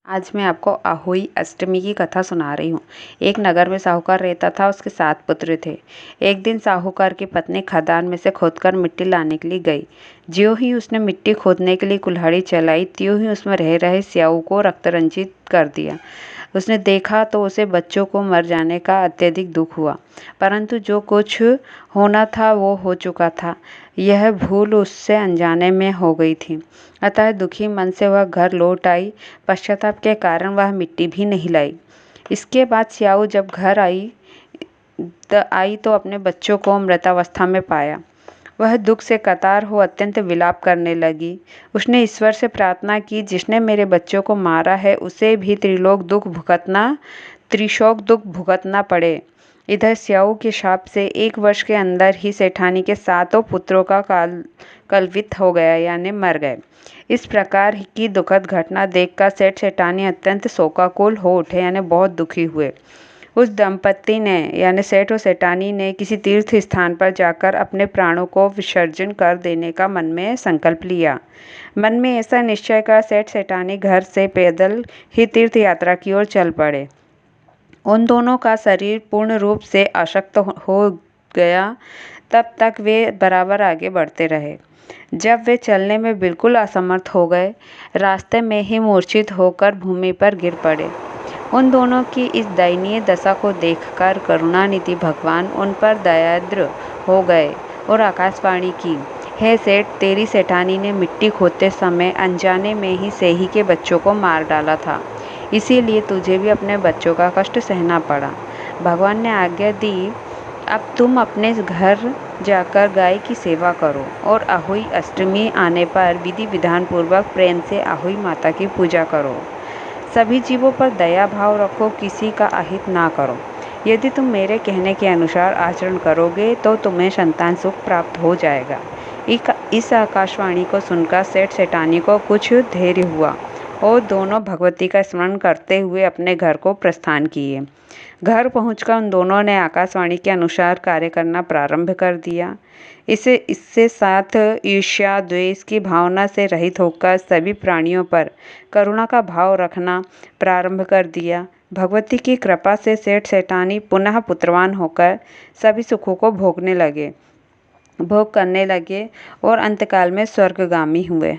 आज मैं आपको अहोई अष्टमी की कथा सुना रही हूँ। एक नगर में साहूकार रहता था। उसके 7 पुत्र थे। एक दिन साहूकार की पत्नी खदान में से खोदकर मिट्टी लाने के लिए गई। ज्यों ही उसने मिट्टी खोदने के लिए कुल्हाड़ी चलाई, त्यों ही उसमें रह रहे स्याऊ को रक्तरंजित कर दिया। उसने देखा तो उसे बच्चों को मर जाने का अत्यधिक दुख हुआ, परंतु जो कुछ होना था वो हो चुका था। यह भूल उससे अनजाने में हो गई थी। अतः दुखी मन से वह घर लौट आई। पश्चाताप के कारण वह मिट्टी भी नहीं लाई। इसके बाद स्याऊ जब घर आई तो अपने बच्चों को मृतावस्था में पाया। वह दुख से कतार हो अत्यंत विलाप करने लगी। उसने ईश्वर से प्रार्थना की, जिसने मेरे बच्चों को मारा है उसे भी त्रिशोक दुख भुगतना पड़े। इधर स्याऊ के शाप से 1 वर्ष के अंदर ही सेठानी के 7 पुत्रों का कलवित हो गया, यानी मर गए। इस प्रकार की दुखद घटना देखकर सेठ सेठानी अत्यंत शोकाकुल हो उठे, यानी बहुत दुखी हुए। उस दंपत्ति ने यानी सेठ और सेठानी ने किसी तीर्थ स्थान पर जाकर अपने प्राणों को विसर्जन कर देने का मन में संकल्प लिया। मन में ऐसा निश्चय कर सेठ सेठानी घर से पैदल ही तीर्थ यात्रा की ओर चल पड़े। उन दोनों का शरीर पूर्ण रूप से अशक्त हो गया। तब तक वे बराबर आगे बढ़ते रहे। जब वे चलने में बिल्कुल असमर्थ हो गए, रास्ते में ही मूर्छित होकर भूमि पर गिर पड़े। उन दोनों की इस दयनीय दशा को देखकर करुणानिधि भगवान उन पर दयाद्र हो गए और आकाशवाणी की, हे सेठ, तेरी सेठानी ने मिट्टी खोदते समय अनजाने में ही सेही के बच्चों को मार डाला था, इसीलिए तुझे भी अपने बच्चों का कष्ट सहना पड़ा। भगवान ने आज्ञा दी, अब तुम अपने घर जाकर गाय की सेवा करो और अहोई अष्टमी आने पर विधि विधान पूर्वक प्रेम से अहोई माता की पूजा करो। सभी जीवों पर दया भाव रखो, किसी का अहित ना करो। यदि तुम मेरे कहने के अनुसार आचरण करोगे तो तुम्हें संतान सुख प्राप्त हो जाएगा। इस आकाशवाणी को सुनकर सेठ सेठानी को कुछ धैर्य हुआ और दोनों भगवती का स्मरण करते हुए अपने घर को प्रस्थान किए। घर पहुंचकर उन दोनों ने आकाशवाणी के अनुसार कार्य करना प्रारंभ कर दिया। इससे साथ ईर्ष्या द्वेष की भावना से रहित होकर सभी प्राणियों पर करुणा का भाव रखना प्रारंभ कर दिया। भगवती की कृपा से सेठ सेठानी पुनः पुत्रवान होकर सभी सुखों को भोग करने लगे और अंतकाल में स्वर्गगामी हुए।